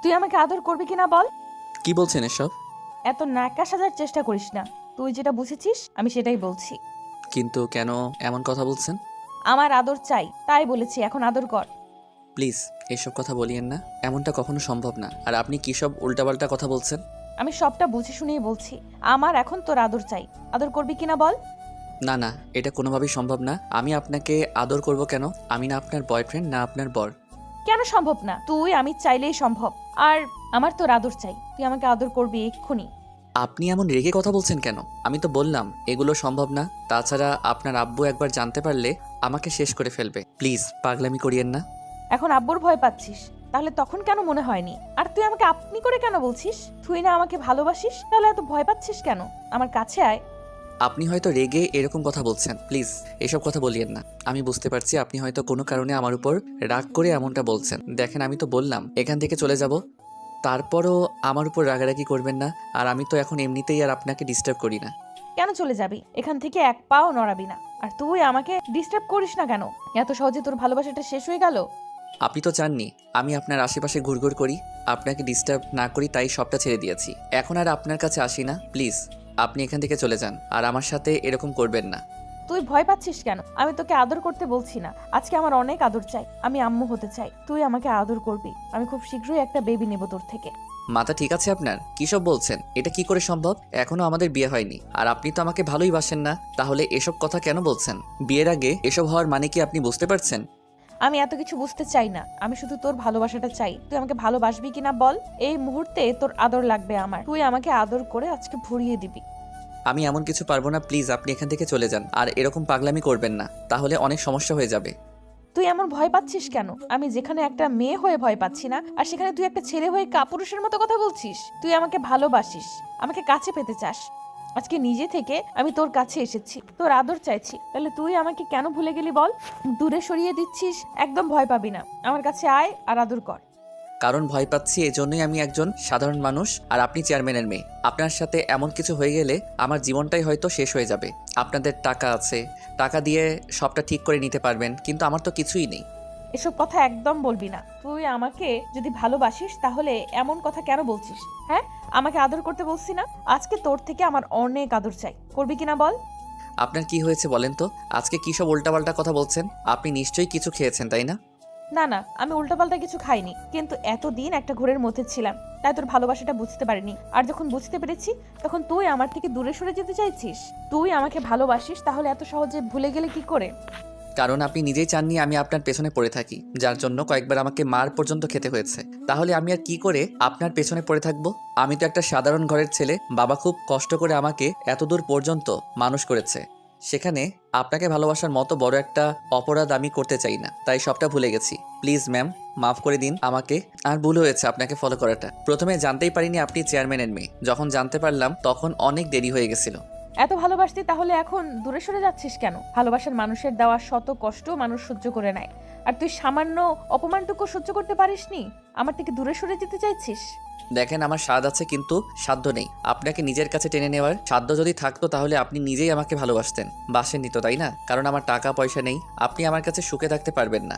তুই আমাকে আদর করবি কিনা বল। কি বলছেন এসব? এত নাকা সাজার চেষ্টা করিস না। তুই যেটা বুঝেছিস আমি সেটাই বলছি। কিন্তু কেন এমন কথা বলছেন? আমার আদর চাই, তাই বলেছি, এখন আদর কর। প্লিজ এসব কথা বলিয়েন না, এমনটা কখনো সম্ভব না। আর আপনি কী সব উল্টাপাল্টা কথা বলছেন? আমি সবটা বুঝে শুনেই বলছি। আমার এখন তোর আদর চাই। আদর করবি কিনা বল। না না, এটা কোনোভাবেই সম্ভব না। আমি আপনাকে আদর করব কেন? আমি না আপনার বয়ফ্রেন্ড, না আপনার বর। কেন সম্ভব না? তুই আমি চাইলেই সম্ভব। আর আমার তোর আদর চাই, তুই আমাকে আদর করবি এক্ষুনি। আপনি এমন রেগে কথা বলছেন কেন? আমি তো বললাম এগুলো সম্ভব না। তাছাড়া আপনার আব্বু একবার জানতে পারলে আমাকে শেষ করে ফেলবে। প্লিজ পাগলামি করিয়েন না। এখন আব্বুর ভয় পাচ্ছিস, তাহলে তখন কেন মনে হয়নি? আর তুই আমাকে আপনি করে কেন বলছিস? তুই না আমাকে ভালোবাসিস, তাহলে এত ভয় পাচ্ছিস কেন? আমার কাছে আয়। আপনি হয়তো রেগে এরকম কথা বলছেন, প্লিজ এসব কথা বলিয়েন না। আমি বুঝতে পারছি আপনি হয়তো কোনো কারণে আমার উপর রাগ করে এমনটা বলছেন। দেখেন, আমি তো বললাম এখান থেকে চলে যাব, তারপরও আমার উপর রাগারাগি করবেন না। আর আমি তো এখন এমনিতেই আর আপনাকে ডিস্টার্ব করি না। কেন চলে যাবি? এখান থেকে এক পাও নড়াবি না। আর তুই আমাকে ডিস্টার্ব করিস না কেন? এত সহজে তোর ভালোবাসাটা শেষ হয়ে গেল? আপনি তো চাননি আমি আপনার আশেপাশে ঘুরঘুর করি, আপনাকে ডিস্টার্ব না করি, তাই সবটা ছেড়ে দিয়েছি। এখন আর আপনার কাছে আসি না। প্লিজ আপনি এখান থেকে চলে যান, আর আমার সাথে এরকম করবেন না। তুই ভয় পাচ্ছিস কেন? আমি তোকে আদর করতে বলছি না। আজকে আমার অনেক আদর চাই, আমি আম্মু হতে চাই। তুই আমাকে আদর করবি। আমি খুব শীঘ্রই একটা বেবি নেব তোর থেকে। মাথা ঠিক আছে আপনার? কী সব বলছেন? এটা কি করে সম্ভব? এখনো আমাদের বিয়ে হয়নি, আর আপনি তো আমাকে ভালোই বাসেন না। তাহলে এসব কথা কেন বলছেন? বিয়ের আগে এসব হওয়ার মানে কি আপনি বুঝতে পারছেন? আমি এত কিছু বুঝতে চাই না, আমি শুধু তোর ভালোবাসাটা চাই। তুই আমাকে ভালোবাসবি কিনা বল। এই মুহূর্তে তোর আদর লাগবে আমার। তুই আমাকে আদর করে আজকে ভরিয়ে দিবি। আমি এমন কিছু পারবো না। প্লিজ আপনি এখান থেকে চলে যান, আর এরকম পাগলামি করবেন না, তাহলে অনেক সমস্যা হয়ে যাবে। তুই এমন ভয় পাচ্ছিস কেন? আমি যেখানে একটা মেয়ে হয়ে ভয় পাচ্ছি না, আর সেখানে তুই একটা ছেলে হয়ে কাপুরুষের মতো কথা বলছিস। তুই আমাকে ভালোবাসিস, আমাকে কাছে পেতে চাস। আজকে নিজে থেকে আমি তোর কাছে এসেছি, তোর আদর চাইছি। তাহলে তুই আমাকে কেন ভুলে গেলি বল? দূরে সরিয়ে দিচ্ছিস। একদম ভয় পাবি না, আমার কাছে আয় আর আদর কর। কারণ ভয় পাচ্ছি, এজন্যই আমি একজন সাধারণ মানুষ, আর আপনি চেয়ারম্যানের মেয়ে। আপনার সাথে এমন কিছু হয়ে গেলে আমার জীবনটাই হয়তো শেষ হয়ে যাবে। আপনাদের টাকা আছে, টাকা দিয়ে সবটা ঠিক করে নিতে পারবেন, কিন্তু আমার তো কিছুই নেই। এসব কথা একদম বলবি না। তুই আমাকে যদি ভালোবাসিস তাহলে এমন কথা কেন বলছিস? হ্যাঁ, আমাকে আদর করতে বলছি না? আজকে তোর থেকে আমার অনেক আদর চাই। করবি কিনা বল। আপনার কি হয়েছে বলেন তো? আজকে কী সব উল্টাপাল্টা কথা বলছেন? আপনি নিশ্চয়ই কিছু খেয়েছেন, তাই না? না না, আমি উল্টাপাল্টা কিছু খাইনি, কিন্তু এতদিন একটা ঘোরের মধ্যে ছিলাম, তাই তোর ভালোবাসাটা বুঝতে পারিনি। আর যখন বুঝতে পেরেছি, তখন তুই আমার থেকে দূরে সরে যেতে চাইছিস। তুই আমাকে ভালোবাসিস, তাহলে এত সহজে ভুলে গেলে কি করে? কারণ আপনি নিজেই চাননি আমি আপনার পেছনে পড়ে থাকি, যার জন্য কয়েকবার আমাকে মার পর্যন্ত খেতে হয়েছে। তাহলে আমি আর কি করে আপনার পেছনে পড়ে থাকবো? আমি তো একটা সাধারণ ঘরের ছেলে, বাবা খুব কষ্ট করে আমাকে এতদূর পর্যন্ত মানুষ করেছে। সেখানে আপনাকে ভালোবাসার মতো বড় একটা অপরাধ আমি করতে চাই না, তাই সবটা ভুলে গেছি। প্লিজ ম্যাম, মাফ করে দিন আমাকে। আর ভুল হয়েছে আপনাকে ফলো করাটা। প্রথমে জানতেই পারিনি আপনি চেয়ারম্যানের মেয়ে। যখন জানতে পারলাম তখন অনেক দেরি হয়ে গেছিল। এত ভালোবাসতি, তাহলে এখন দূরে সরে যাচ্ছিস কেন? ভালোবাসার মানুষের দেওয়া শত কষ্ট মানুষ সহ্য করে নেয়, আর তুই সামান্য অপমানটুকু সহ্য করতে পারিসনি? আমার থেকে দূরে সরে যেতে চাইছিস? দেখেন, আমার স্বাদ আছে কিন্তু সাধ্য নেই। আপনাকে নিজের কাছে টেনে নেওয়ার সাধ্য যদি থাকতো তাহলে আপনি নিজেই আমাকে ভালোবাসতেন। বাসেননি তো, তাই না? কারণ আমার টাকা পয়সা নেই, আপনি আমার কাছে সুখে থাকতে পারবেন না।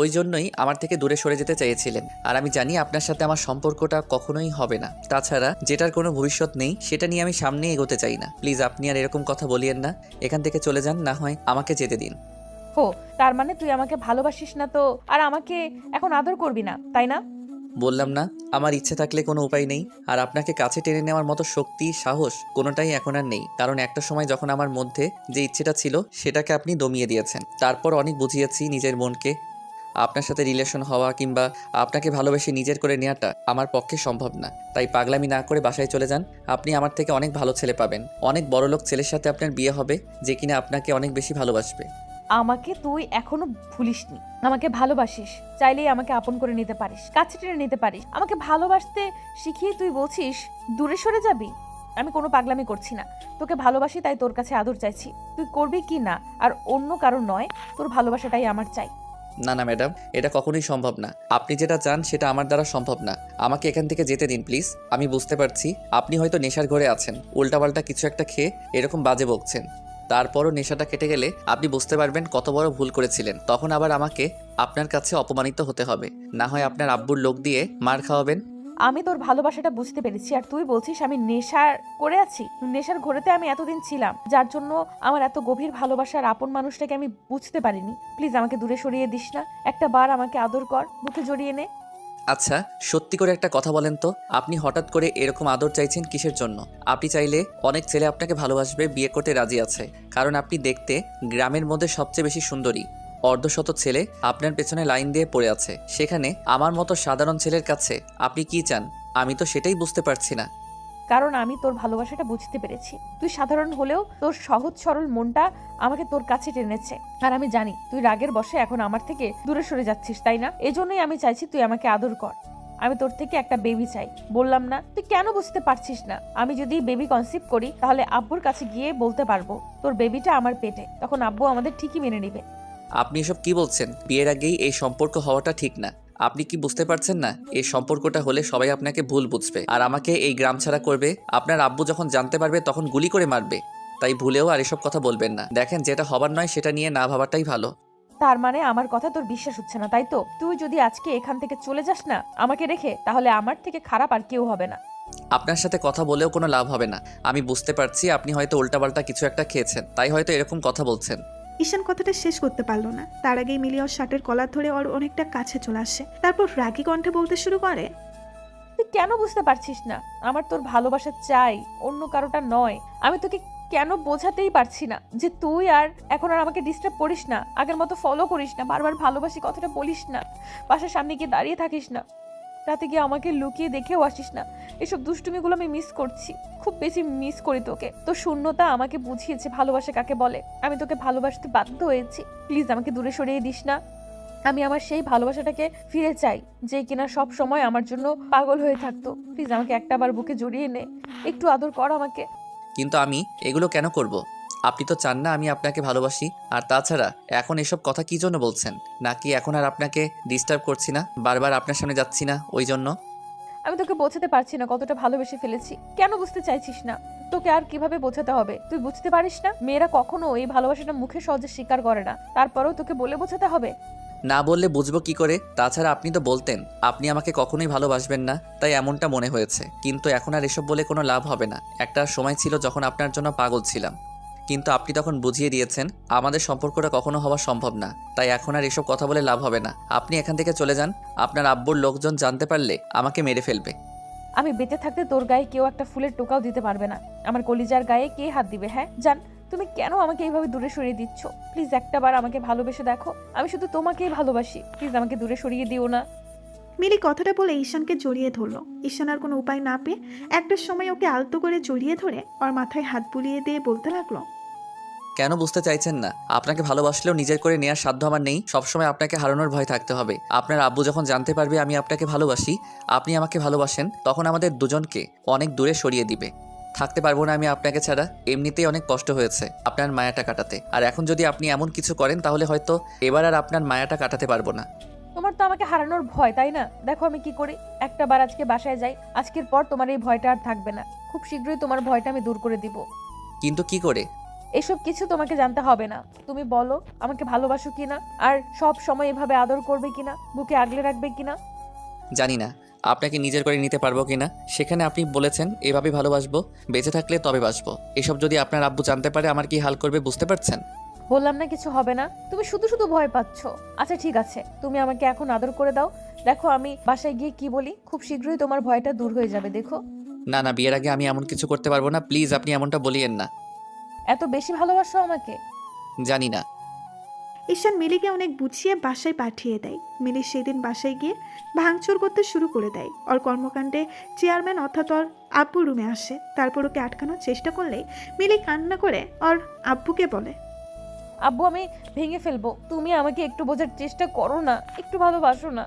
ওই জন্যই আমার থেকে দূরে সরে যেতে চেয়েছিলেন। আর আমি জানি আপনার সাথে আমার সম্পর্কটা কখনোই হবে না। তাছাড়া যেটার কোনো ভবিষ্যৎ নেই, সেটা নিয়ে আমি সামনে এগোতে চাই না। প্লিজ আপনি আর এরকম কথা বলিয়েন না। এখান থেকে চলে যান, না হয় আমাকে যেতে দিন। হো, তার মানে তুই আমাকে ভালোবাসিস না তো, আর আমাকে এখন আদর করবি না, তাই না? বললাম না, আমার ইচ্ছে থাকলে কোনো উপায় নেই। আর আপনাকে কাছে টেনে নেওয়ার মতো শক্তি, সাহস কোনোটাই এখন আর নেই। কারণ একটা সময় যখন আমার মধ্যে যে ইচ্ছেটা ছিল সেটাকে আপনি দমিয়ে দিয়েছেন। তারপর অনেক বুঝিয়েছি নিজের মনকে। আপনার সাথে রিলেশন হওয়া কিংবা আপনাকে ভালোবেসে নিজের করে নেওয়াটা আমার পক্ষে সম্ভব না। তাই পাগলামি না করে বাসায় চলে যান। আপনি আমার থেকে অনেক ভালো ছেলে পাবেন। অনেক বড়লোক ছেলের সাথে আপনার বিয়ে হবে, যে কিনা আপনাকে অনেক বেশি ভালোবাসবে। আমাকে তুই এখনো ভুলিসনি। আমাকে ভালোবাসিস, চাইলেই আমাকে আপন করে নিতে পারিস, কাছে টেনে নিতে পারিস। আমাকে ভালোবাসতে শিখিয়ে তুই বলছিস দূরে সরে যাবি? আমি কোনো পাগলামি করছি না। তোকে ভালোবাসি, তাই তোর কাছে আদর চাইছি। তুই করবি কি না আর অন্য কারণ নয়, তোর ভালোবাসাটাই আমার চাই। না না ম্যাডাম, এটা কখনোই সম্ভব না। আপনি যেটা চান সেটা আমার দ্বারা সম্ভব না। আমাকে এখান থেকে যেতে দিন প্লিজ। আমি বুঝতে পারছি আপনি হয়তো নেশার ঘরে আছেন, উল্টাপাল্টা কিছু একটা খেয়ে এরকম বাজে বকছেন। তারপরও নেশাটা কেটে গেলে আপনি বুঝতে পারবেন কত বড় ভুল করেছিলেন। তখন আবার আমাকে আপনার কাছে অপমানিত হতে হবে, না হয় আপনার আব্বুর লোক দিয়ে মার খাওয়াবেন। আমি তোর ভালোবাসাটা বুঝতে পেরেছি, আর তুই বলছিস আমি নেশার করে আছি। নেশার ঘোরেতে আমি এতদিন ছিলাম, যার জন্য আমার এত গভীর ভালোবাসার আপন মানুষটাকে আমি বুঝতে পারিনি। প্লিজ আমাকে দূরে সরিয়ে দিস না, একটা বার আমাকে আদর কর, বুকে জড়িয়ে নে। আচ্ছা, সত্যি করে একটা কথা বলেন তো, আপনি হঠাৎ করে এরকম আদর চাইছেন কিসের জন্য? আপনি চাইলে অনেক ছেলে আপনাকে ভালোবাসবে, বিয়ে করতে রাজি আছে, কারণ আপনি দেখতে গ্রামের মধ্যে সবচেয়ে বেশি সুন্দরী। অর্ধশত ছেলে আপনার পেছনে লাইন দিয়ে পড়ে আছে, সেখানে আমার মতো সাধারণ ছেলের কাছে আপনি কি চান? আমি তো সেটাই বুঝতে পারছি না। কারণ আমি তোর ভালোবাসাটা বুঝতে পেরেছি। তুই সাধারণ হলেও তোর সহজ সরল মনটা আমাকে তোর কাছে টেনেছে। আর আমি জানি তুই রাগের বশে এখন আমার থেকে দূরে সরে যাচ্ছিস, তাই না? এজন্যই আমি চাইছি তুই আমাকে আদর কর। আমি তোর থেকে একটা বেবি চাই, বললাম না? তুই কেন বুঝতে পারছিস না? আমি যদি বেবি কনসিভ করি তাহলে আব্বুর কাছে গিয়ে বলতে পারবো তোর বেবিটা আমার পেটে, তখন আব্বু আমাদের ঠিকই মেনে নিবে। আপনি এসব কি বলছেন? বিয়ের আগেই এই সম্পর্ক হওয়াটা ঠিক না। আপনি কি বুঝতে পারছেন না? এই সম্পর্কটা হলে সবাই আপনাকে ভুল বুঝবে আর আমাকে এই গ্রাম ছাড়া করবে। আপনার আব্বু যখন জানতে পারবে তখন গুলি করে মারবে। তাই ভুলেও আর এসব কথা বলবেন না। দেখেন, যেটা হবার নয় সেটা নিয়ে না ভাবাটাই ভালো। তার মানে আমার কথা তোর বিশ্বাস হচ্ছে না, তাই তো? তুই যদি আজকে এখান থেকে চলে যাস না আমাকে রেখে, তাহলে আমার থেকে খারাপ আর কেউ হবে না। আপনার সাথে কথা বলেও কোনো লাভ হবে না। আমি বুঝতে পারছি আপনি হয়তো উল্টাপাল্টা কিছু একটা খেয়েছেন, তাই হয়তো এরকম কথা বলছেন। ঈশান কথাটা শেষ করতে পারলো না, তার আগেই মিলি ওর শার্টের কলার ধরে ওর অনেকটা কাছে চলে আসে। তারপর রাগী কণ্ঠে বলতে শুরু করে, তুই কেন বুঝতে পারছিস না? আমার তোর ভালোবাসা চাই, অন্য কারোটা নয়। আমি তোকে কেন বোঝাতেই পারছি না যে তুই আর এখন আর আমাকে ডিস্টার্ব করিস না, আগের মতো ফলো করিস না, বারবার ভালোবাসি কথাটা বলিস না, বাসার সামনে গিয়ে দাঁড়িয়ে থাকিস না, রাতে গিয়ে আমাকে লুকিয়ে দেখেও আসিস না। এসব দুষ্টুমিগুলো আমি মিস করছি, খুব বেশি মিস করি তোকে। তোর শূন্যতা আমাকে বুঝিয়েছে ভালোবাসা কাকে বলে। আমি তোকে ভালোবাসতে বাধ্য হয়েছি, প্লিজ আমাকে দূরে সরিয়ে দিস না। আমি আমার সেই ভালোবাসাটাকে ফিরে চাই, যে কিনা সব সময় আমার জন্য পাগল হয়ে থাকতো। প্লিজ আমাকে একটাবার বুকে জড়িয়ে নে, একটু আদর কর আমাকে। কিন্তু আমি এগুলো কেন করব? আপনি তো চান না আমি আপনাকে ভালোবাসি। আর তাছাড়া এখন এসব কথা কি জন্য বলছেন? নাকি এখন আর আপনাকে ডিস্টার্ব করছি না, বারবার আপনার সামনে যাচ্ছি না ওই জন্য? আমি তোকে বোঝাতে পারছি না কতটা ভালোবেসে ফেলেছি। কেন বুঝতে চাইছিস না? তোকে আর কিভাবে বোঝাতে হবে? তুই বুঝতে পারিস না? মেয়েরা কখনো এই ভালোবাসাটা মুখে সহজে স্বীকার করে না, তারপরেও তোকে বলে বোঝাতে হবে? না বললে বুঝবো কি করে? তাছাড়া আপনি তো বলতেন আপনি আমাকে কখনোই ভালোবাসবেন না, তাই এমনটা মনে হয়েছে। কিন্তু এখন আর এসব বলে কোনো লাভ হবে না। একটা সময় ছিল যখন আপনার জন্য পাগল ছিলাম, কিন্তু আপনি তখন বুঝিয়ে দিয়েছেন আমাদের সম্পর্কটা কখনো হওয়া সম্ভব না। তাই এখন আর এসব কথা বলে লাভ হবে না। আপনি এখান থেকে চলে যান। আপনার আব্বুর লোকজন জানতে পারলে আমাকে মেরে ফেলবে। আমি বেঁচে থাকতে তোর গায়ে কেউ একটা ফুলের টোকাও দিতে পারবে না। আমার কলিজার গায়ে কে হাত দিবে? হ্যাঁ জান। তুমি কেন আমাকে এইভাবে দূরে সরিয়ে দিচ্ছ? প্লিজ একটাবার আমাকে ভালোবেসে দেখো, আমি শুধু তোমাকেই ভালোবাসি। প্লিজ আমাকে দূরে সরিয়ে দিও না। মিলি কথাটা বলে ঈশানকে জড়িয়ে ধরলো। ঈশান আর কোনো উপায় না পেয়ে একটা সময় ওকে আলতো করে জড়িয়ে ধরে ওর মাথায় হাত বুলিয়ে দিয়ে বলতে লাগলো, কেন বুঝতে চাইছেন না? আপনাকে ভালোবাসলেও নিজের করে নেওয়ার সাধ্য আমার নেই। সবসময় আপনাকে হারানোর ভয় থাকতে হবে। আপনার আব্বু যখন জানতে পারবে আমি আপনাকে ভালোবাসি, আপনি আমাকে ভালোবাসেন, তখন আমাদের দুজনকে অনেক দূরে সরিয়ে দিবে। থাকতে পারবো না আমি আপনাকে ছাড়া। এমনিতেই অনেক কষ্ট হয়েছে আপনার মায়াটা কাটাতে, আর এখন যদি আপনি এমন কিছু করেন তাহলে হয়তো এবার আর আপনার মায়াটা কাটাতে পারবো না। তোমার তো আমাকে হারানোর ভয়, তাই না? দেখো আমি কি করি। একটাবার আজকে বাসায় যাই, আজকের পর তোমার এই ভয়টা আর থাকবে না। খুব শীঘ্রই তোমার ভয়টা আমি দূর করে দিব। কিন্তু কি করে? এসব কিছু তোমাকে জানতে হবে না। তুমি বলো আমাকে ভালোবাসো কিনা, আর সব সময় এভাবে আদর করবে কিনা, বুকে আগলে রাখবে কিনা। জানি না আপনাকে নিজের করে নিতে পারবো কিনা। সেখানে আপনি বলেছেন এভাবে ভালোবাসবো, বেঁচে থাকলে তবে বাসবো। এসব যদি আপনার আব্বু জানতে পারে আমার কি হাল করবে বুঝতে পারছেন? বললাম না কিছু হবে না, তুমি শুধু শুধু ভয় পাচ্ছ। আচ্ছা ঠিক আছে, তুমি আমাকে এখন আদর করে দাও। দেখো আমি বাসায় গিয়ে কি বলি, খুব শীঘ্রই তোমার ভয়টা দূর হয়ে যাবে, দেখো। না না, বিয়ের আগে আমি এমন কিছু করতে পারবো না। প্লিজ আপনি এমনটা বলিয়েন না। এত বেশি ভালোবাসো আমাকে? জানি না। ঈশান মিলিকে অনেক বুঝিয়ে বাসায় পাঠিয়ে দেয়। মিলি সেদিন বাসায় গিয়ে ভাঙচুর করতে শুরু করে দেয়। ওর কর্মকাণ্ডে চেয়ারম্যান অর্থাৎ ওর আব্বু রুমে আসে। তারপর ওকে আটকানোর চেষ্টা করলেই মিলি কান্না করে ওর আব্বুকে বলে, আব্বু আমি ভেঙে ফেলবো, তুমি আমাকে একটু বোঝার চেষ্টা করো না, একটু ভালোবাসো না।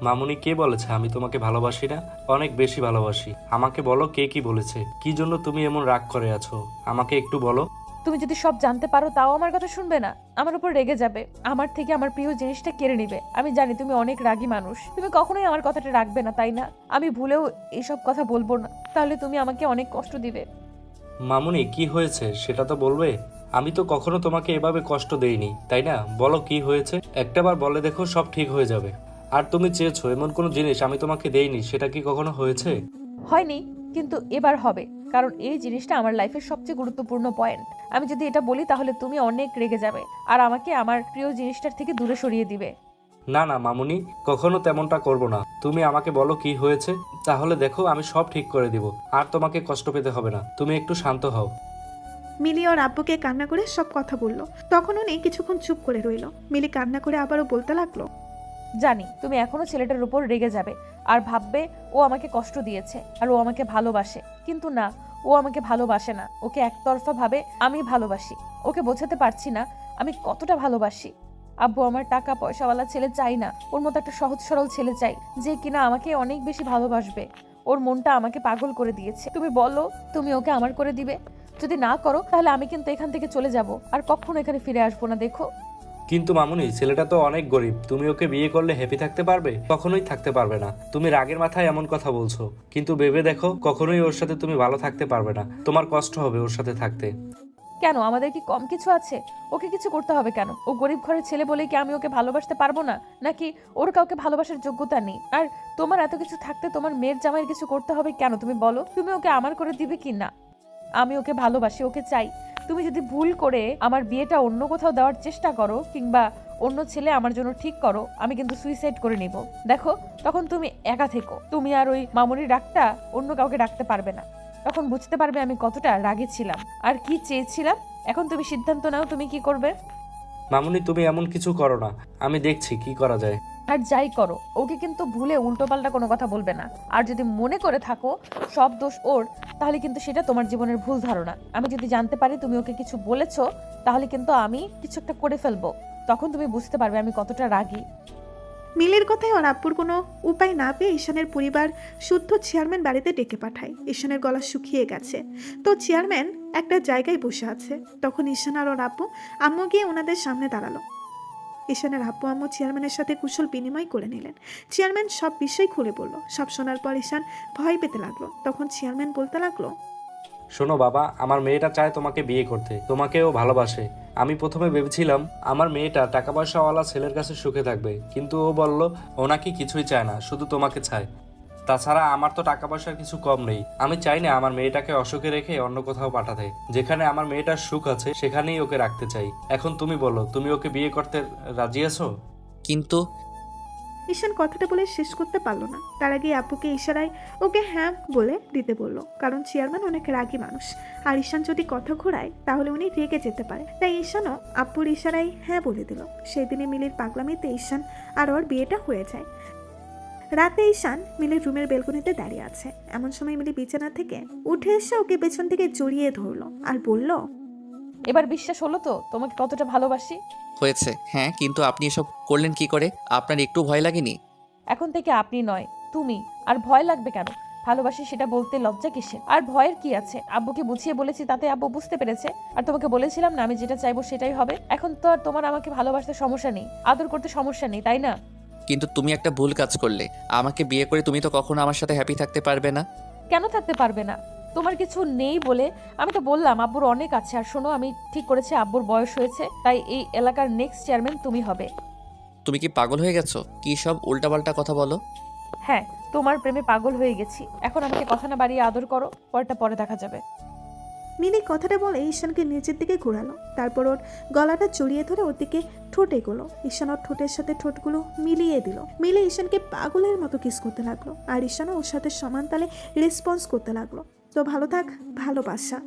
মামুনি, কে বলেছে আমি তোমাকে ভালোবাসি না? অনেক বেশি ভালোবাসি। আমাকে বলো কে কি বলেছে? কি জন্য তুমি এমন রাগ করে আছো? আমাকে একটু বলো। তুমি যদি সব জানতে পারো তাও আমার কথা শুনবে না, আমার উপর রেগে যাবে, আমার থেকে আমার প্রিয় জিনিসটা কেড়ে নিবে। আমি জানি তুমি অনেক রাগী মানুষ, তুমি কখনোই আমার কথাটা রাখবে না, তাই না? আমি ভুলেও এইসব কথা বলবো না, তাহলে তুমি আমাকে অনেক কষ্ট দিবে। মামুনি, কি হয়েছে সেটা তো বলবে। আমি তো কখনো তোমাকে এভাবে কষ্ট দেইনি, তাই না? বলো কি হয়েছে, একটাবার বলে দেখো, সব ঠিক হয়ে যাবে। আর তুমি চেয়েছো এমন কোনো জিনিস আমি তোমাকে দেইনি, সেটা কি কখনো হয়েছে? হয়নি, কিন্তু এবার হবে, কারণ এই জিনিসটা আমার লাইফের সবচেয়ে গুরুত্বপূর্ণ পয়েন্ট। আমি যদি এটা বলি তাহলে তুমি অনেক রেগে যাবে আর আমাকে আমার প্রিয় জিনিসটার থেকে দূরে সরিয়ে দিবে। না না মামুনি, কখনো তেমনটা করব না। তুমি আমাকে বলো কি হয়েছে, তাহলে দেখো আমি সব ঠিক করে দিব। আর তোমাকে কষ্ট পেতে হবে না, তুমি একটু শান্ত হও। মিলি ওর আব্বুকে কান্না করে সব কথা বলল। তখন উনি কিছুক্ষণ চুপ করে রইল। মিলি কান্না করে আবারও বলতে লাগলো, জানি তুমি এখনো ছেলেটার উপর রেগে যাবে আর ভাববে ও আমাকে কষ্ট দিয়েছে আর ও আমাকে ভালোবাসে, কিন্তু না, ও আমাকে ভালোবাসে না। ওকে একতরফা ভাবে আমি ভালোবাসি। ওকে বোঝাতে পারছি না আমি কতটা ভালোবাসি। আব্বু আমার টাকা পয়সাওয়ালা ছেলে চাই না, ওর মতো একটা সহজ সরল ছেলে চাই যে কিনা আমাকে অনেক বেশি ভালোবাসবে। ওর মনটা আমাকে পাগল করে দিয়েছে। তুমি বলো তুমি ওকে আমার করে দিবে? যদি না করো তাহলে আমি কিন্তু এখান থেকে চলে যাব আর কখনো এখানে ফিরে আসবো না। দেখো কিন্তু মামুনি, ছেলেটা তো অনেক গরিব, তুমি ওকে বিয়ে করলে হ্যাপি থাকতে পারবে? কখনোই থাকতে পারবে না। তুমি রাগের মাথায় এমন কথা বলছো, কিন্তু ভেবে দেখো কখনোই ওর সাথে তুমি ভালো থাকতে পারবে না, তোমার কষ্ট হবে ওর সাথে থাকতে। কেন, আমাদের কি কম কিছু আছে? ওকে কিছু করতে হবে কেন? ও গরিব ঘরের ছেলে বলে কি আমি ওকে ভালোবাসতে পারবো না? নাকি ওর কাউকে ভালোবাসার যোগ্যতা নেই? আর তোমার এত কিছু থাকতে তোমার মেয়ের জামাইয়ের কিছু করতে হবে কেন? তুমি বলো, তুমি ওকে আমার করে দিবে কি না? আমি ওকে ভালোবাসি, ওকে চাই। তুমি যদি ভুল করে আমার বিয়েটা অন্য কোথাও দেওয়ার চেষ্টা করো কিংবা অন্য ছেলে আমার জন্য ঠিক করো, আমি কিন্তু সুইসাইড করে নিব। দেখো তখন তুমি একা থেকো, তুমি আর ওই মামুনির ডাকটা অন্য কাউকে ডাকতে পারবে না। তখন বুঝতে পারবে আমি কতটা রাগে ছিলাম আর কি চেয়েছিলাম। এখন তুমি সিদ্ধান্ত নাও তুমি কি করবে। মামুনি তুমি এমন কিছু করো না, আমি দেখছি কি করা যায়। আর যাই করো ওকে কিন্তু ভুলে উল্টোপাল্টা কোনো কথা বলবে না। আর যদি মনে করে থাকো সব দোষ ওর, তাহলে কিন্তু সেটা তোমার জীবনের ভুল ধারণা। আমি যদি জানতে পারি তুমি ওকে কিছু বলেছো, তাহলে কিন্তু আমি কিছু একটা করে ফেলবো। তখন তুমি বুঝতে পারবে আমি কতটা রাগী। মিলির কথায় ওর আব্বুর কোনো উপায় না পেয়ে ঈশানের পরিবার শুদ্ধ চেয়ারম্যান বাড়িতে ডেকে পাঠায়। ঈশানের গলা শুকিয়ে গেছে, তো চেয়ারম্যান একটা জায়গায় বসে আছে। তখন ঈশান আর ওর আম্মু গিয়ে ওনাদের সামনে দাঁড়ালো। ঈশানের আব্বু আম্মু চেয়ারম্যানের সাথে কুশল বিনিময় করে নিলেন। চেয়ারম্যান সব বিষয় খুলে বলল। সব শোনার পর ঈশান ভয় পেতে লাগলো। তখন চেয়ারম্যান বলতে লাগলো, শোনো বাবা, আমার মেয়েটা চায় তোমাকে বিয়ে করতে, তোমাকেও ভালোবাসে। আমি প্রথমে ভেবেছিলাম আমার মেয়েটা টাকা পয়সাওয়ালা ছেলের কাছে সুখে থাকবে, কিন্তু ও বলল ও নাকি কিছুই চায় না, শুধু তোমাকে চায়। তাছাড়া আমার তো টাকা পয়সার কিছু কম নেই, আমি চাই না আমার মেয়েটাকে অসুখে রেখে অন্য কোথাও পাঠাতে। যেখানে আমার মেয়েটার সুখ আছে সেখানেই ওকে রাখতে চাই। এখন তুমি বলো, তুমি ওকে বিয়ে করতে রাজি আছো? কিন্তু ঈশান কথাটা বলে শেষ করতে পারলো না। তার আগে আব্বুকে ইশারায় ওকে হ্যাঁ বলে দিতে বলল, কারণ চেয়ারম্যান অনেক রাগী মানুষ। আর ঈশান যদি কথা ঘোরায় তাহলে উনি রেগে যেতে পারে। তাই ঈশানও আব্বুর ইশারায় হ্যাঁ বলে দিল। সেই দিনে মিলির পাগলামিতে ঈশান আর ওর বিয়েটা হয়ে যায়। রাতে ঈশান মিলির রুমের বেলকনিতে দাঁড়িয়ে আছে। এমন সময় মিলি বিছানা থেকে উঠে এসে ওকে পেছন থেকে জড়িয়ে ধরলো আর বলল, এবার বিশ্বাস হলো তো তোমাকে কতটা ভালোবাসি? হয়েছে, হ্যাঁ, কিন্তু আপনি এসব করলেন কি করে? আপনার একটু ভয় লাগেনি? এখন থেকে আপনি নয় তুমি। আর ভয় লাগবে কেন? ভালোবাসি সেটা বলতে লজ্জা কিসে? আর ভয়ের কি আছে? আব্বুকে বুঝিয়ে বলেছি, তাতে আব্বু বুঝতে পেরেছে। আর তোমাকে বলেছিলাম না আমি যেটা চাইবো সেটাই হবে। এখন তো আর তোমার আমাকে ভালোবাসতে সমস্যা নেই, আদর করতে সমস্যা নেই, তাই না? কিন্তু তুমি একটা ভুল কাজ করলে। আমাকে বিয়ে করে তুমি তো কখনো আমার সাথে হ্যাপি থাকতে পারবে না। কেন থাকতে পারবে না? তোমার কিছু নেই বলে আমি তো বললাম আব্বুর অনেক আছে। আর শোনো, আমি ঠিক করেছি আব্বুর বয়স হয়েছে, তাই এই এলাকার নেক্সট চেয়ারম্যান তুমি হবে। তুমি কি পাগল হয়ে গেছো? কি সব উল্টাপাল্টা কথা বলো? হ্যাঁ, তোমার প্রেমে পাগল হয়ে গেছি। এখন আমাকে কথা না বাড়িয়ে আদর করো, পরটা পরে দেখা যাবে। মিলি কথাটা বলে ঈশানকে নিচের দিকে ঘোরালো। তারপর ওর গলাটা জড়িয়ে ধরে ওর দিকে ঠোঁট এগোলো। ঈশান ওর ঠোঁটের সাথে ঠোঁটগুলো মিলিয়ে দিল। মিলে ঈশানকে পাগলের মতো কিস করতে লাগলো। আর ঈশানও ওর সাথে সমান তালে রেসপন্স করতে লাগলো। তো ভালো থাক, ভালোবাসা।